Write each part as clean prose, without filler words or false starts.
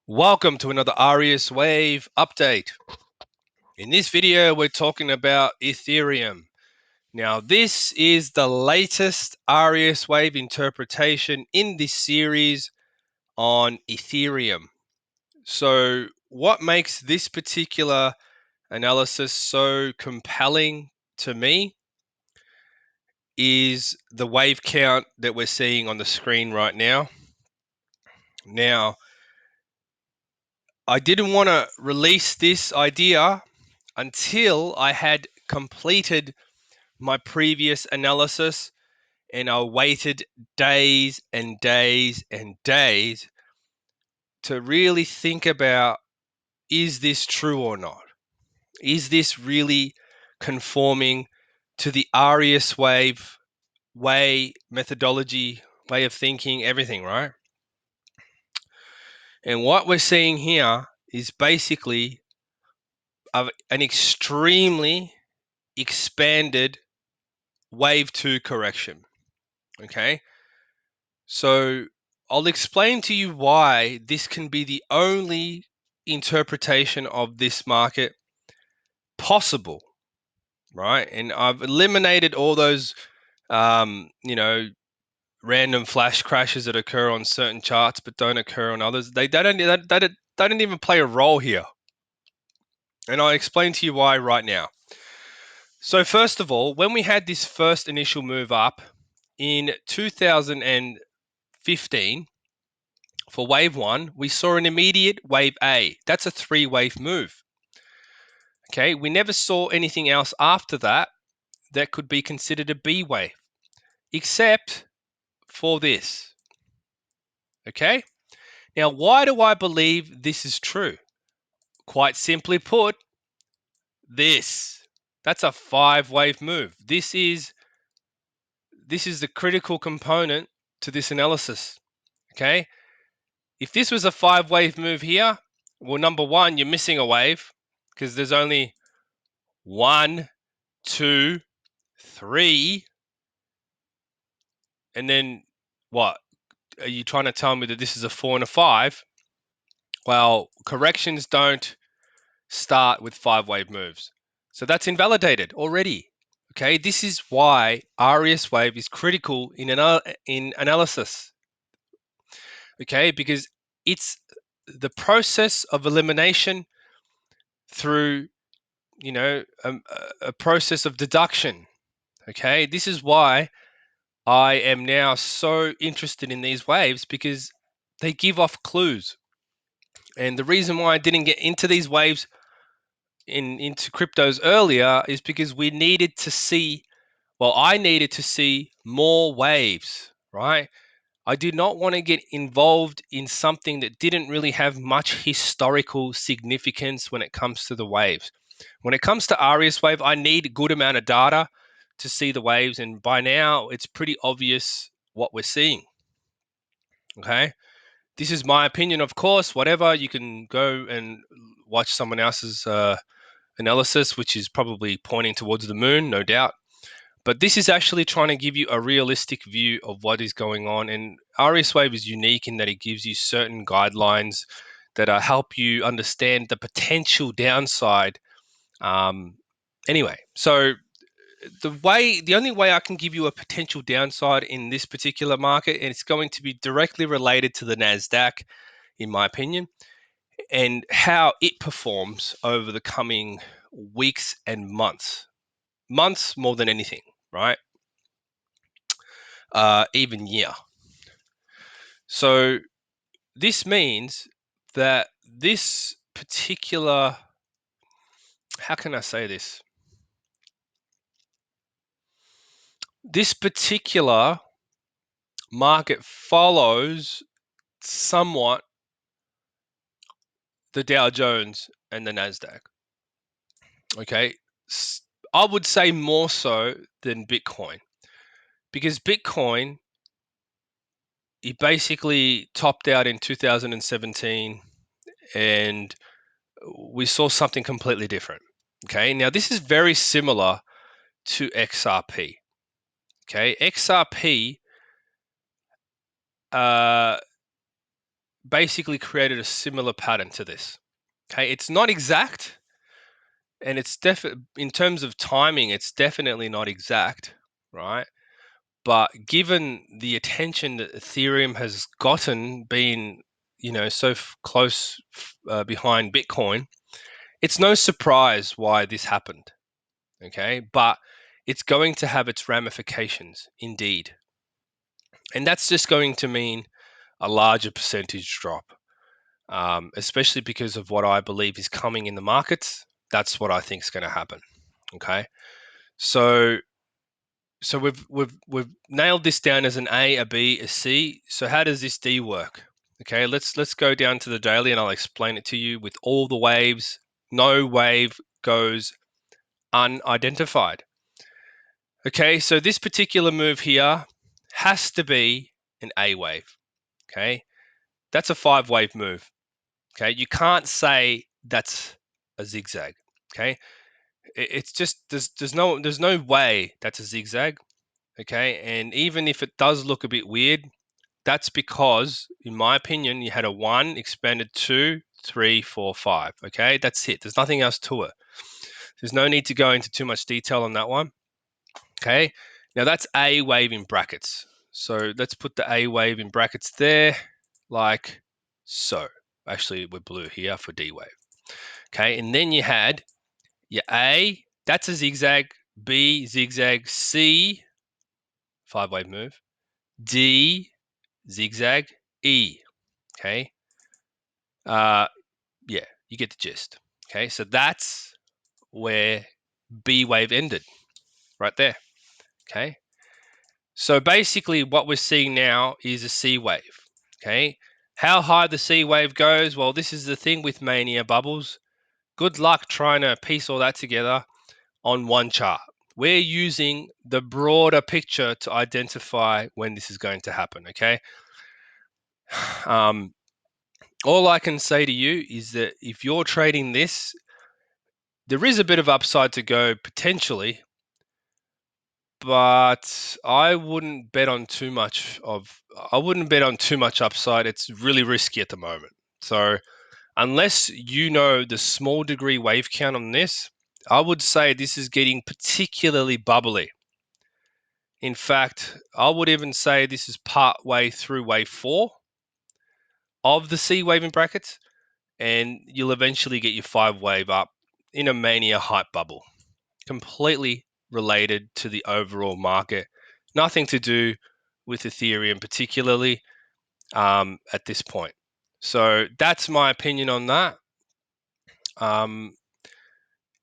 Welcome to another Arius Wave update. In this video, we're talking about Ethereum. Now, this is the latest Arius Wave interpretation in this series on Ethereum. So, what makes this particular analysis so compelling to me is the wave count that we're seeing on the screen right now. Now, I didn't want to release this idea until I had completed my previous analysis and I waited days and days and days to really think about, is this true or not? Is this really conforming to the Arius wave way, methodology, way of thinking, everything, right? And what we're seeing here is basically an extremely expanded wave 2 correction. Okay, so I'll explain to you why this can be the only interpretation of this market possible, right? And I've eliminated all those random flash crashes that occur on certain charts but don't occur on others. They don't even play a role here, and I'll explain to you why right now. So first of all, when we had this first initial move up in 2015 for wave 1, we saw an immediate wave A. That's a 3-wave move. Okay, we never saw anything else after that that could be considered a B wave, except for this. Okay, now why do I believe this is true? Quite simply put, that's a 5-wave move. This is the critical component to this analysis. Okay, if this was a 5-wave move here, well, number one, you're missing a wave because there's only 1, 2, 3, and then what? Are you trying to tell me that this is a 4 and a 5? Well, corrections don't start with 5-wave moves. So that's invalidated already. Okay, this is why Arius wave is critical in analysis. Okay, because it's the process of elimination through, a process of deduction. Okay, this is why I am now so interested in these waves, because they give off clues. And the reason why I didn't get into these waves into cryptos earlier is because we needed to see, well, I needed to see more waves, right? I did not want to get involved in something that didn't really have much historical significance when it comes to the waves. When it comes to Arius wave, I need a good amount of data to see the waves, and by now it's pretty obvious what we're seeing. Okay, this is my opinion, of course. Whatever, you can go and watch someone else's analysis, which is probably pointing towards the moon, no doubt. But this is actually trying to give you a realistic view of what is going on. And Arius wave is unique in that it gives you certain guidelines that help you understand the potential downside. Anyway, so the only way I can give you a potential downside in this particular market, and it's going to be directly related to the Nasdaq, in my opinion, and how it performs over the coming weeks and months more than anything, right? Even year. So this means that this particular, how can I say this? This particular market follows somewhat the Dow Jones and the Nasdaq. Okay, I would say more so than Bitcoin, because Bitcoin, it basically topped out in 2017 and we saw something completely different. Okay, now this is very similar to XRP. Okay, XRP basically created a similar pattern to this. Okay, it's not exact, and it's in terms of timing, it's definitely not exact, right? But given the attention that Ethereum has gotten, being so close behind Bitcoin, it's no surprise why this happened. Okay, but it's going to have its ramifications indeed, and that's just going to mean a larger percentage drop, especially because of what I believe is coming in the markets. That's what I think is going to happen. Okay, so we've nailed this down as an A, a B, a C. So how does this D work? Okay, let's go down to the daily and I'll explain it to you with all the waves. No wave goes unidentified. Okay, so this particular move here has to be an A wave. Okay, that's a 5-wave move. Okay, you can't say that's a zigzag. Okay, it's just there's no way that's a zigzag. Okay, and even if it does look a bit weird, that's because, in my opinion, you had a 1, expanded 2, 3, 4, 5. Okay, that's it. There's nothing else to it. There's no need to go into too much detail on that one. Okay, now that's A wave in brackets. So let's put the A wave in brackets there, like so. Actually, we're blue here for D wave. Okay, and then you had your A, that's a zigzag, B, zigzag, C, 5-wave move, D, zigzag, E. Okay, yeah, you get the gist. Okay, so that's where B wave ended, right there. Okay, so basically what we're seeing now is a C wave. Okay, how high the C wave goes, well, this is the thing with mania bubbles. Good luck trying to piece all that together on one chart. We're using the broader picture to identify when this is going to happen. Okay, all I can say to you is that if you're trading this, there is a bit of upside to go potentially, but I wouldn't bet on too much upside. It's really risky at the moment. So unless you know the small degree wave count on this, I would say this is getting particularly bubbly. In fact, I would even say this is part way through wave 4 of the C wave in brackets, and you'll eventually get your 5-wave up in a mania hype bubble. Completely related to the overall market. Nothing to do with Ethereum particularly at this point. So that's my opinion on that.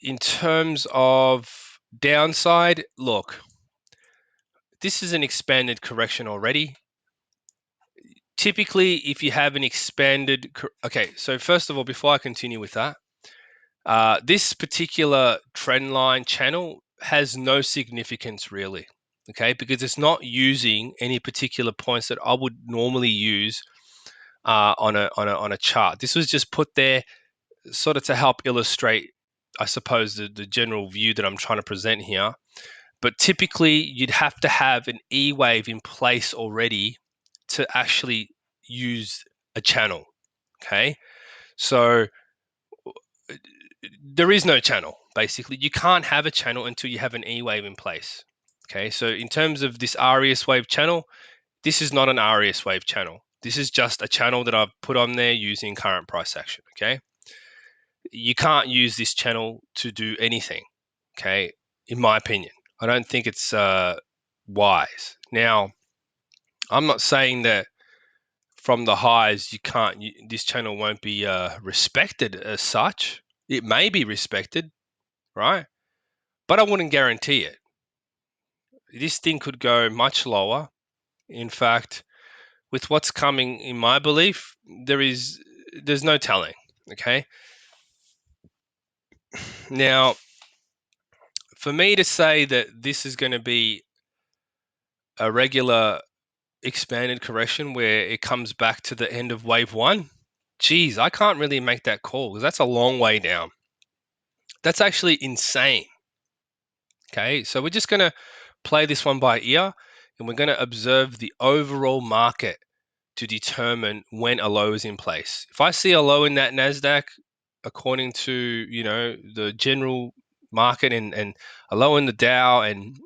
In terms of downside, look, this is an expanded correction already. Typically, if you have an expanded... Okay, so first of all, before I continue with that, this particular trend line channel has no significance really, okay, because it's not using any particular points that I would normally use on a chart. This was just put there sort of to help illustrate, I suppose, the general view that I'm trying to present here. But typically, you'd have to have an E wave in place already to actually use a channel. Okay, so there is no channel. Basically, you can't have a channel until you have an E wave in place. Okay, so in terms of this RES wave channel, this is not an RES wave channel. This is just a channel that I've put on there using current price action. Okay, you can't use this channel to do anything. Okay, in my opinion, I don't think it's wise. Now, I'm not saying that from the highs this channel won't be respected as such. It may be respected, right? But I wouldn't guarantee it. This thing could go much lower. In fact, with what's coming, in my belief, there's no telling. Okay. Now, for me to say that this is going to be a regular expanded correction where it comes back to the end of wave 1, geez, I can't really make that call because that's a long way down. That's actually insane. Okay, so we're just going to play this one by ear and we're going to observe the overall market to determine when a low is in place. If I see a low in that Nasdaq, according to the general market, and a low in the Dow, and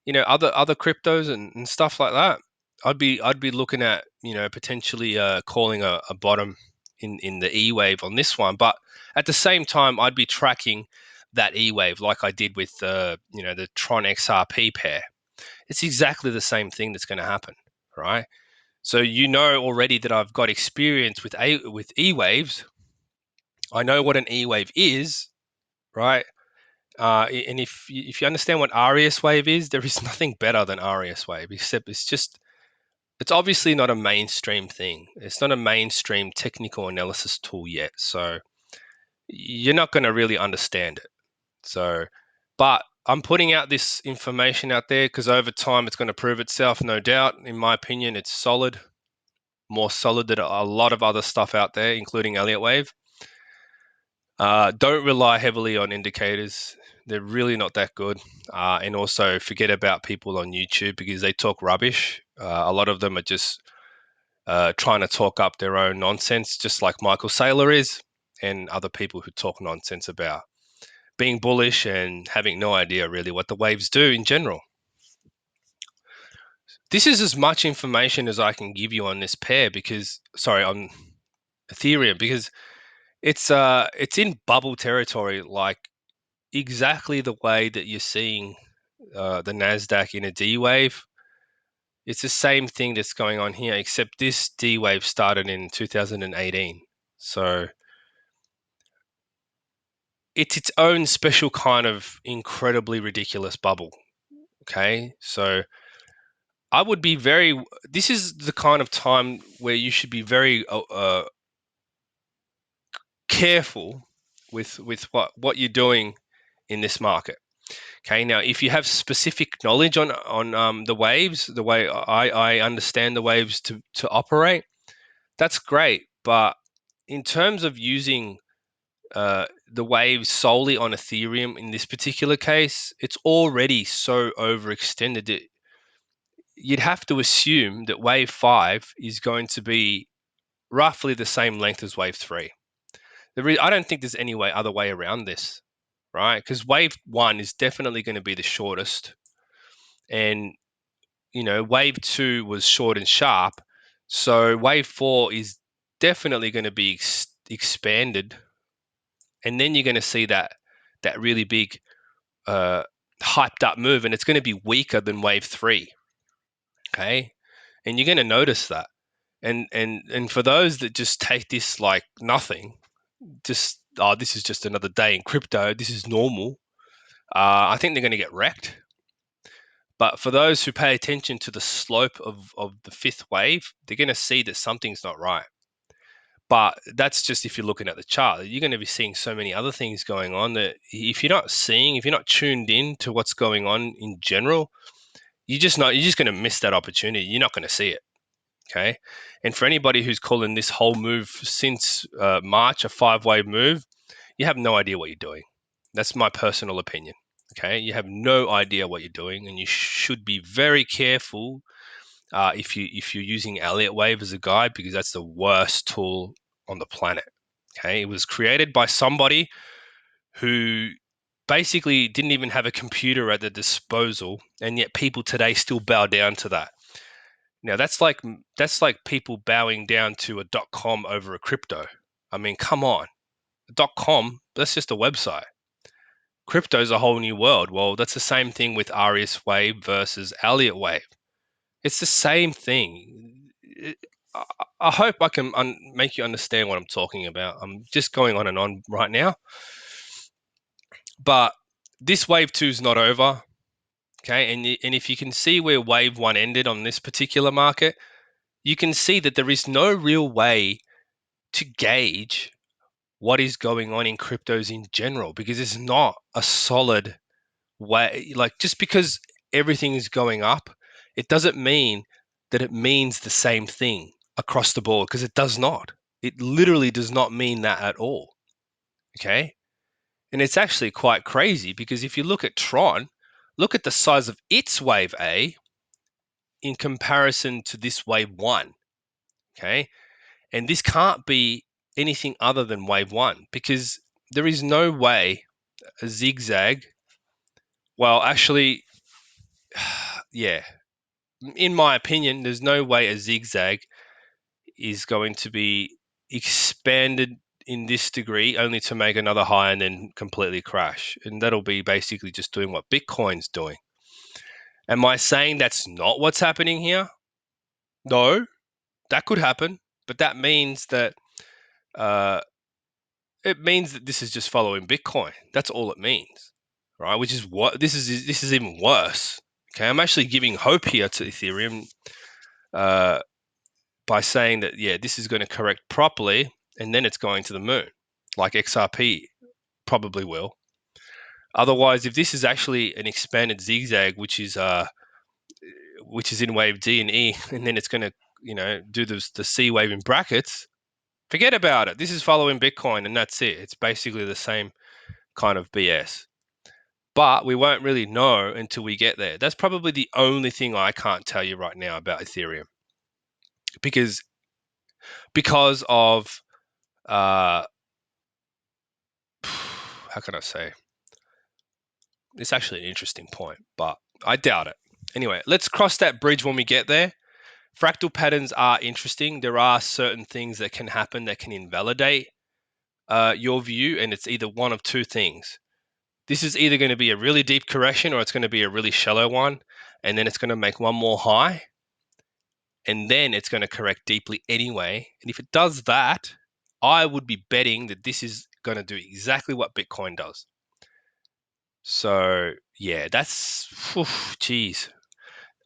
other cryptos and stuff like that, I'd be looking at potentially calling a bottom in the E wave on this one. But at the same time, I'd be tracking that E wave like I did with the Tron XRP pair. It's exactly the same thing that's going to happen, right? So already that I've got experience with E waves. I know what an E wave is, right? And if you understand what RES wave is, there is nothing better than RES wave, except it's obviously not a mainstream thing. It's not a mainstream technical analysis tool yet, so you're not going to really understand it. So, but I'm putting out this information out there because over time it's going to prove itself, no doubt. In my opinion, it's solid, more solid than a lot of other stuff out there, including Elliott wave. Don't rely heavily on indicators. They're really not that good. And also forget about people on YouTube because they talk rubbish. A lot of them are just trying to talk up their own nonsense, just like Michael Saylor is, and other people who talk nonsense about being bullish and having no idea really what the waves do in general. This is as much information as I can give you on this pair on Ethereum, because it's in bubble territory, like exactly the way that you're seeing the Nasdaq in a D wave. It's the same thing that's going on here, except this D wave started in 2018. So it's its own special kind of incredibly ridiculous bubble. Okay, so I would be this is the kind of time where you should be very careful with what you're doing in this market. Okay, now if you have specific knowledge on the waves, the way I understand the waves to operate, that's great. But in terms of using the waves solely on Ethereum in this particular case, it's already so overextended that you'd have to assume that wave 5 is going to be roughly the same length as wave 3. I don't think there's any other way around this, right? Because wave 1 is definitely going to be the shortest, and wave 2 was short and sharp, so wave 4 is definitely going to be expanded, and then you're going to see that really big hyped up move, and it's going to be weaker than wave 3. Okay, and you're going to notice that. And for those that just take this like nothing, just this is just another day in crypto, this is normal, I think they're going to get wrecked. But for those who pay attention to the slope of the fifth wave, they're going to see that something's not right. But that's just if you're looking at the chart. You're going to be seeing so many other things going on that if you're not tuned in to what's going on in general, you're just going to miss that opportunity. You're not going to see it. Okay. And for anybody who's calling this whole move since March a 5-wave move, you have no idea what you're doing. That's my personal opinion. Okay. You have no idea what you're doing, and you should be very careful if you're using Elliott wave as a guide, because that's the worst tool on the planet. Okay. It was created by somebody who basically didn't even have a computer at their disposal, and yet people today still bow down to that. Now that's like people bowing down to a .com over a crypto. I mean, come on. .com, that's just a website. Crypto's a whole new world. Well, that's the same thing with RES wave versus Elliott wave. It's the same thing. I hope I can make you understand what I'm talking about. I'm just going on and on right now. But this wave 2 is not over. Okay, and if you can see where wave 1 ended on this particular market, you can see that there is no real way to gauge what is going on in cryptos in general, because it's not a solid way. Like, just because everything is going up, it doesn't mean that it means the same thing across the board, because it does not. It literally does not mean that at all. Okay. And it's actually quite crazy, because if you look at Tron, look at the size of its wave A in comparison to this wave 1. okay? And this can't be anything other than wave one, because there is no way a zigzag, well, actually, yeah, in my opinion, there's no way a zigzag is going to be expanded in this degree only to make another high and then completely crash. And that'll be basically just doing what Bitcoin's doing. Am I saying that's not what's happening here? No, that could happen, but that means that uh, this is just following Bitcoin. That's all it means, right? Which is what this is even worse. Okay, I'm actually giving hope here to Ethereum uh, by saying that this is going to correct properly, and then it's going to the moon, like XRP probably will. Otherwise, if this is actually an expanded zigzag, which is in wave D and E, and then it's going to do the C wave in brackets, forget about it. This is following Bitcoin, and that's it. It's basically the same kind of BS. But we won't really know until we get there. That's probably the only thing I can't tell you right now about Ethereum, because of how can I say? It's actually an interesting point, but I doubt it. Anyway, let's cross that bridge when we get there. Fractal patterns are interesting. There are certain things that can happen that can invalidate your view, and it's either one of two things. This is either going to be a really deep correction or it's going to be a really shallow one, and then it's going to make one more high, and then it's going to correct deeply anyway. And if it does that, I would be betting that this is going to do exactly what Bitcoin does. So yeah, that's, geez.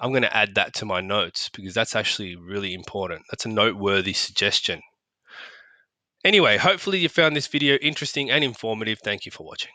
I'm going to add that to my notes because that's actually really important. That's a noteworthy suggestion. Anyway, hopefully you found this video interesting and informative. Thank you for watching.